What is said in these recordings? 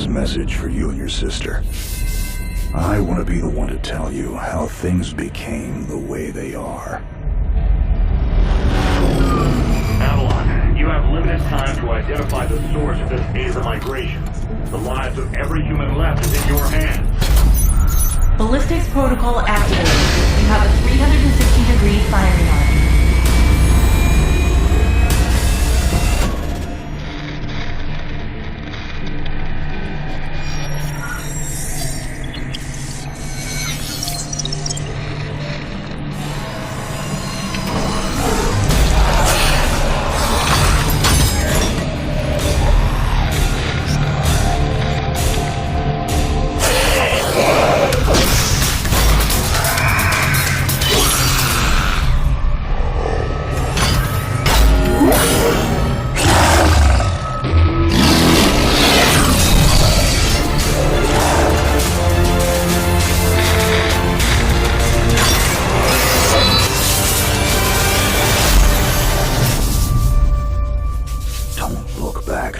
this message for you and your sister. I want to be the one to tell you how things became the way they are. Avalon, you have limited time to identify the source of this Aether migration. The lives of every human left is in your hands. Ballistics protocol activated. You have a 360-degree firing arc.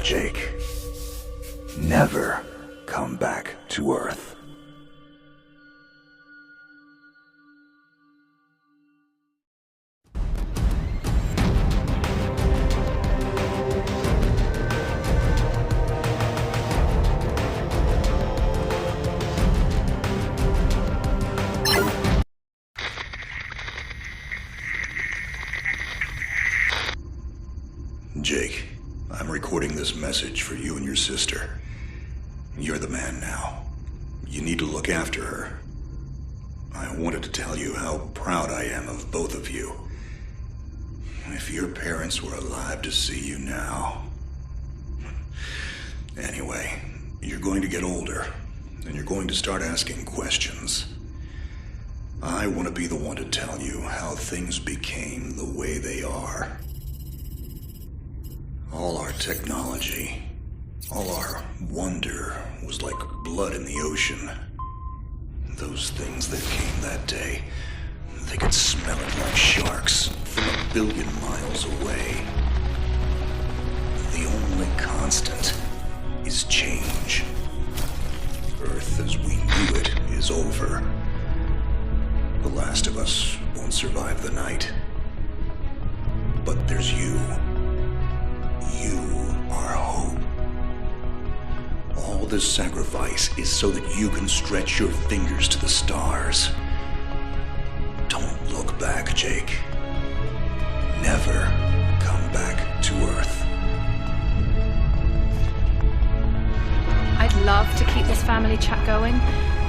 Jake. Never come back to Earth. Jake, I'm recording this message for you and your sister. You're the man now. You need to look after her. I wanted to tell you how proud I am of both of you. If your parents were alive to see you now. Anyway, you're going to get older, and you're going to start asking questions. I want to be the one to tell you how things became the way they are. All our technology, all our wonder was like blood in the ocean. Those things that came that day, they could smell it like sharks from 1 billion miles away. The only constant is change. Earth as we knew it is over. The last of us won't survive the night. But there's you. You are hope. All this sacrifice is so that you can stretch your fingers to the stars. Don't look back, Jake. Never come back to Earth. I'd love to keep this family chat going,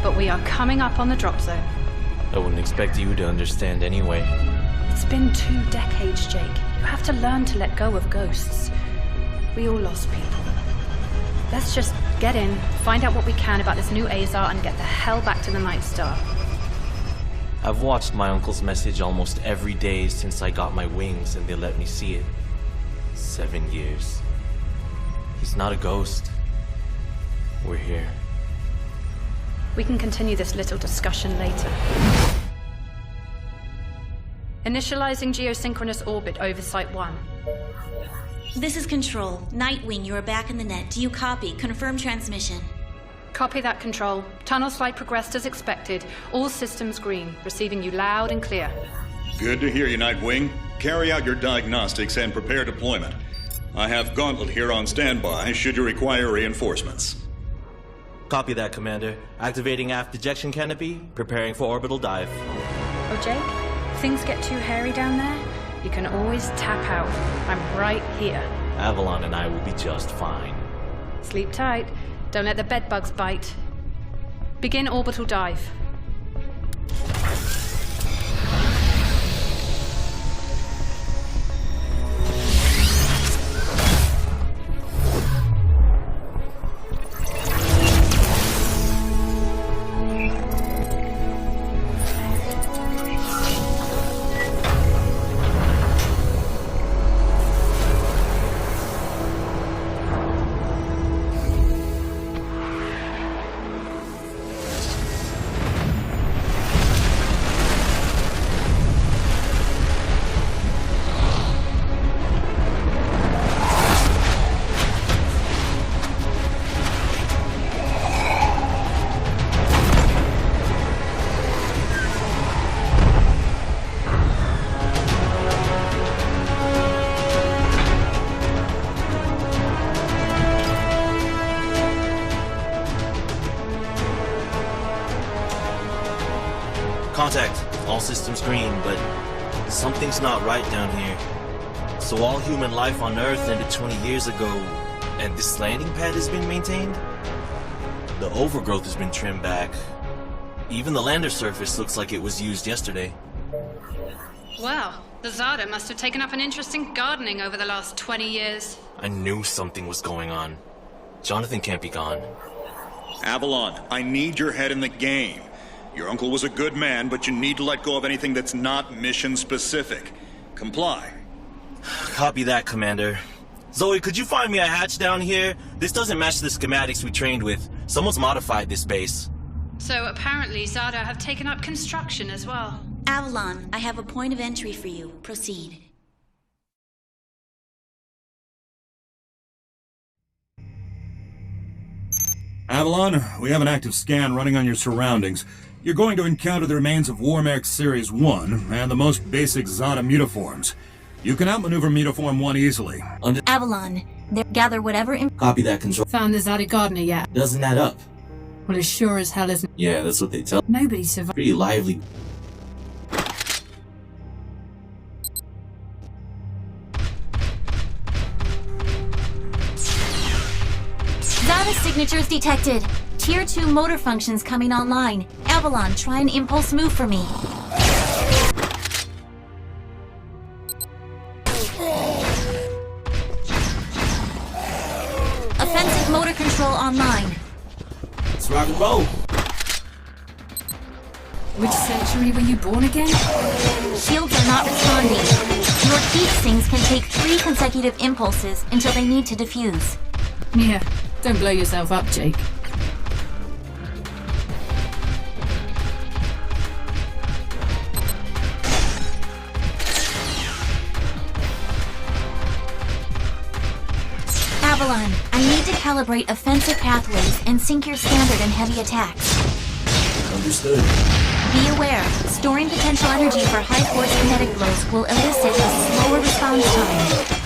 but we are coming up on the drop zone. I wouldn't expect you to understand anyway. It's been 2 decades, Jake. You have to learn to let go of ghosts. We all lost people. Let's just get in, find out what we can about this new Azar, and get the hell back to the Night Star. I've watched my uncle's message almost every day since I got my wings and they let me see it. 7 years. He's not a ghost. We're here. We can continue this little discussion later. Initializing geosynchronous orbit over Site 1. This is Control. Nightwing, you are back in the net. Do you copy? Confirm transmission. Copy that, Control. Tunnel slide progressed as expected. All systems green. Receiving you loud and clear. Good to hear you, Nightwing. Carry out your diagnostics and prepare deployment. I have Gauntlet here on standby should you require reinforcements. Copy that, Commander. Activating aft ejection canopy, preparing for orbital dive. Oh, Jake? If things get too hairy down there, you can always tap out. I'm right here. Avalon and I will be just fine. Sleep tight. Don't let the bedbugs bite. Begin orbital dive. system's green, but something's not right down here. So all human life on Earth ended 20 years ago, and this landing pad has been maintained? The overgrowth has been trimmed back. Even the lander surface looks like it was used yesterday. Wow, the Zada must have taken up an interest in gardening over the last 20 years. I knew something was going on. Jonathan can't be gone. Avalon, I need your head in the game. Your uncle was a good man, but you need to let go of anything that's not mission-specific. Comply. Copy that, Commander. Zoe, could you find me a hatch down here? This doesn't match the schematics we trained with. Someone's modified this base. So apparently Zada have taken up construction as well. Avalon, I have a point of entry for you. Proceed. Avalon, we have an active scan running on your surroundings. You're going to encounter the remains of Warmech Series 1 and the most basic Zada mutaforms. You can outmaneuver Mutaform 1 easily. Avalon, gather whatever Copy that, Control. Found the Zada Gardener yet? Doesn't add up. Well, it sure as hell isn't. Yeah, that's what they tell. Nobody survived. Pretty lively. Zada signatures detected. Tier 2 motor functions coming online. Avalon, try an impulse move for me. Offensive motor control online. Let's rock and roll. Which century were you born again? Shields are not responding. Your heat sinks can take 3 consecutive impulses until they need to defuse. Yeah, don't blow yourself up, Jake. Avalon, I need to calibrate offensive pathways and sync your standard and heavy attacks. Understood. Be aware, storing potential energy for high-force kinetic blows will elicit a slower response time.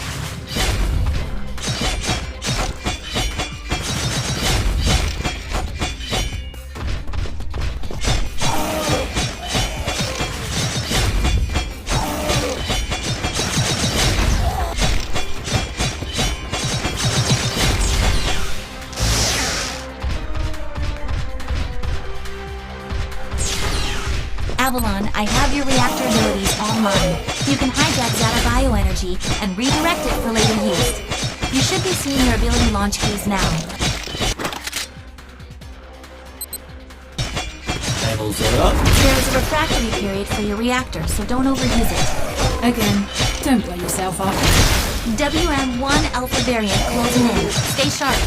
Avalon, I have your reactor abilities online. You can hijack Zada bioenergy and redirect it for later use. You should be seeing your ability launch keys now. Panels are up. There's a refractory period for your reactor, so don't overuse it. Again, don't blow yourself up. WM1 Alpha variant closing in. Stay sharp.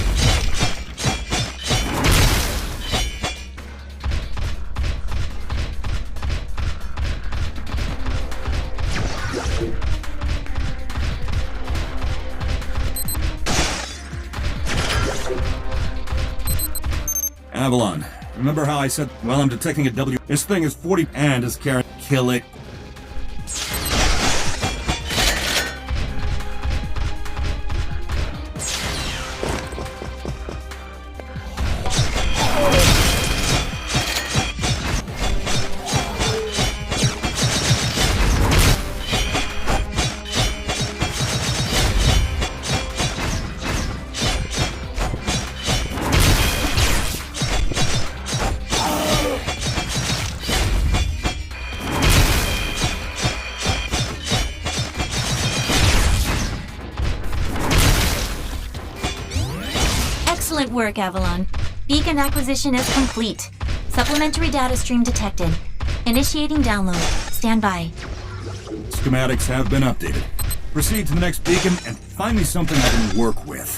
Avalon, remember how I said, well, I'm detecting a W. This thing is 40 and is carrying. Kill it. Excellent work, Avalon. Beacon acquisition is complete. Supplementary data stream detected. Initiating download. Stand by. Schematics have been updated. Proceed to the next beacon and find me something I can work with.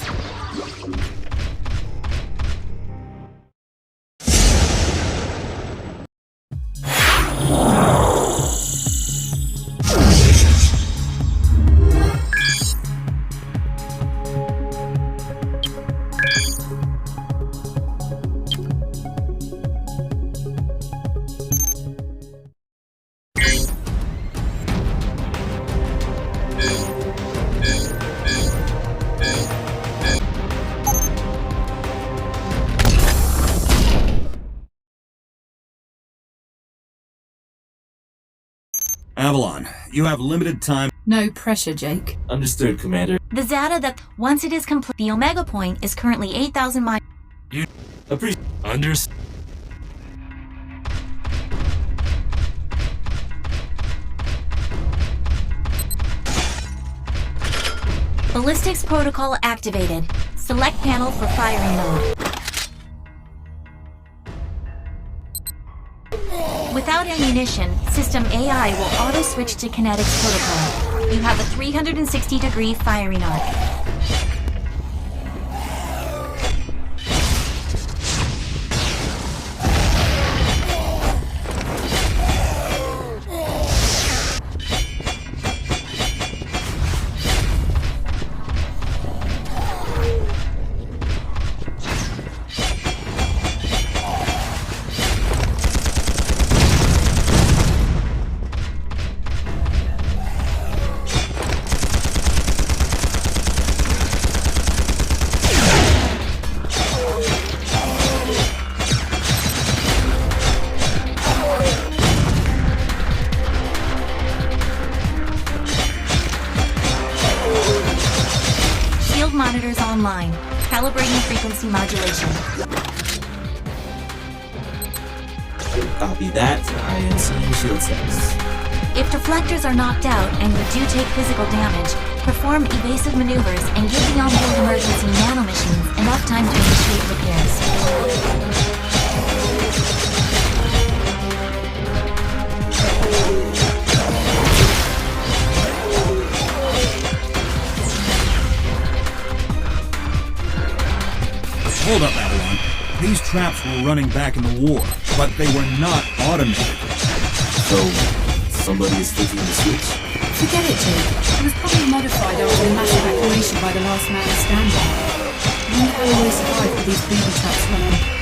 Avalon, you have limited time. No pressure, Jake. Understood, Commander. The Zata that, once it is complete, the Omega Point is currently 8,000 miles. You appreciate. Ballistics protocol activated. Select panel for firing mode. Without ammunition, System AI will auto-switch to kinetics protocol. You have a 360-degree firing arc. Monitors online. Calibrating frequency modulation. Copy that. I am seeing shield status. If deflectors are knocked out and you do take physical damage, perform evasive maneuvers and give the onboard emergency nanomachines enough time to initiate repairs. Hold up, Avalon. These traps were running back in the war, but they were not automated. So, somebody is flicking the switch? Forget it, Jake. It was probably modified after the mass evacuation by the last man standing. I wonder how they survived with these booby traps running.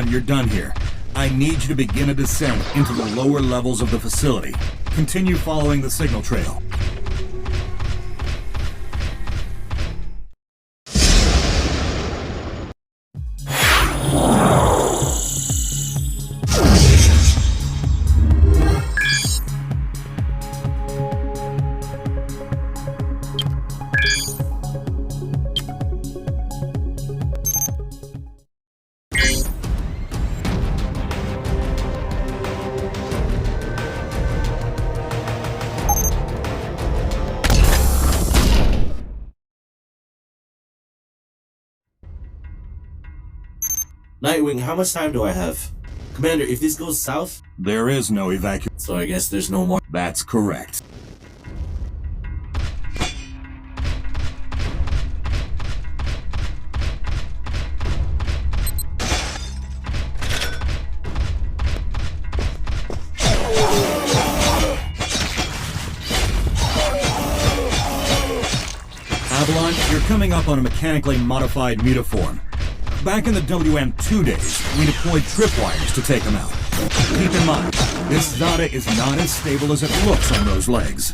You're done here. I need you to begin a descent into the lower levels of the facility. Continue following the signal trail. Nightwing, how much time do I have? Commander, if this goes south... There is no evacuation. So I guess there's no more... That's correct. Avalon, you're coming up on a mechanically modified mutaform. Back in the WM2 days, we deployed tripwires to take them out. Keep in mind, this Zada is not as stable as it looks on those legs.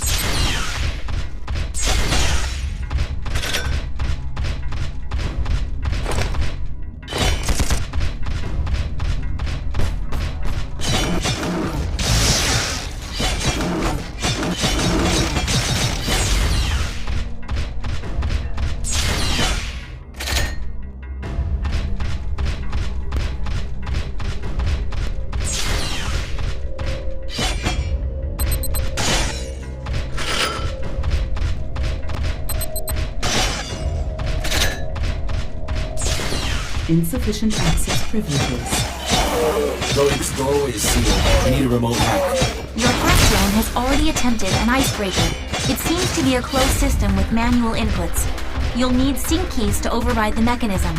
Insufficient access privileges. Loading's doorway is sealed. I need a remote hack. Your hack drone has already attempted an icebreaker. It seems to be a closed system with manual inputs. You'll need sync keys to override the mechanism.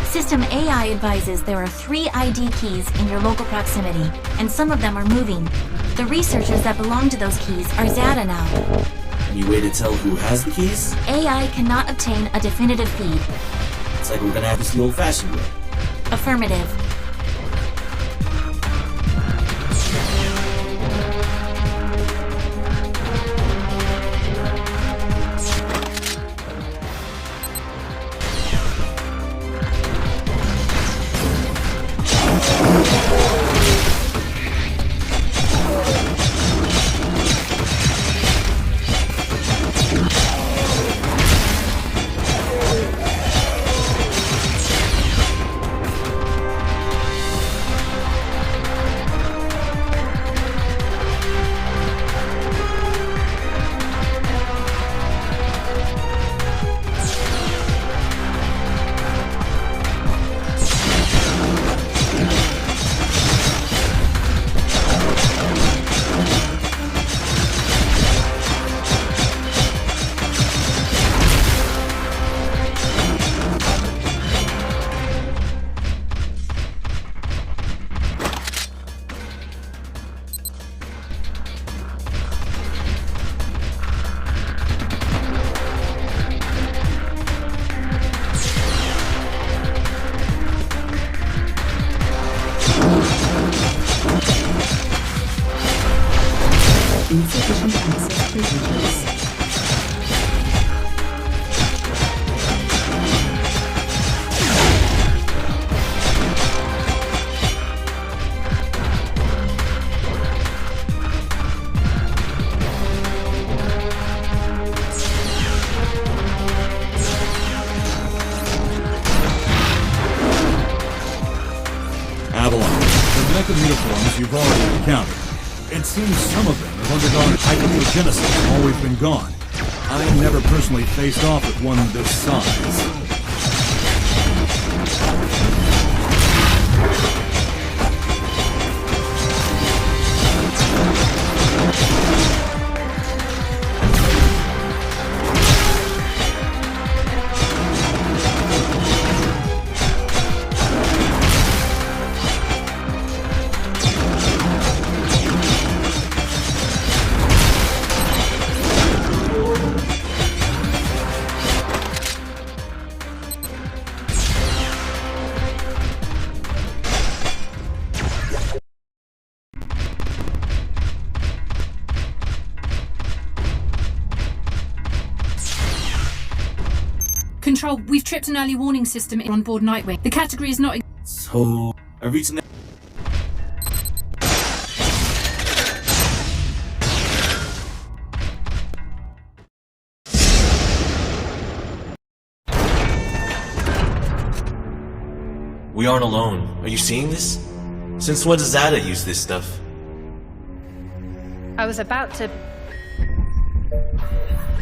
System AI advises there are 3 ID keys in your local proximity, and some of them are moving. The researchers that belong to those keys are Zada now. Any way to tell who has the keys? AI cannot obtain a definitive feed. It's like we're gonna have this the old-fashioned way. Affirmative. Insufficient access privileges. Avalon, the connected uniforms you've already encountered. It seems some of them have undergone hypergenesis and always been gone. I've never personally faced off with one this size. Control, we've tripped an early warning system on board Nightwing. The category is not... So, I reached an... We aren't alone. Are you seeing this? Since when does Zada use this stuff? I was about to...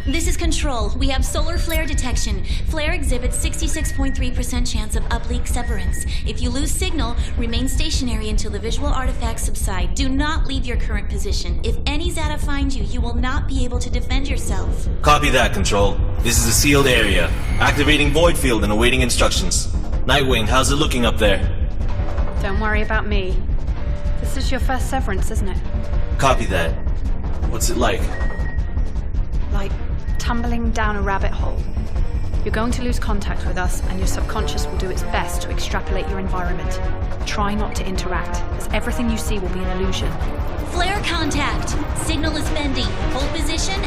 This is Control. We have solar flare detection. Flare exhibits 66.3% chance of uplink severance. If you lose signal, remain stationary until the visual artifacts subside. Do not leave your current position. If any Zada find you, you will not be able to defend yourself. Copy that, Control. This is a sealed area. Activating void field and awaiting instructions. Nightwing, how's it looking up there? Don't worry about me. This is your first severance, isn't it? Copy that. What's it like? Like tumbling down a rabbit hole. You're going to lose contact with us, and your subconscious will do its best to extrapolate your environment. Try not to interact, as everything you see will be an illusion. Flare contact! Signal is bending. Hold position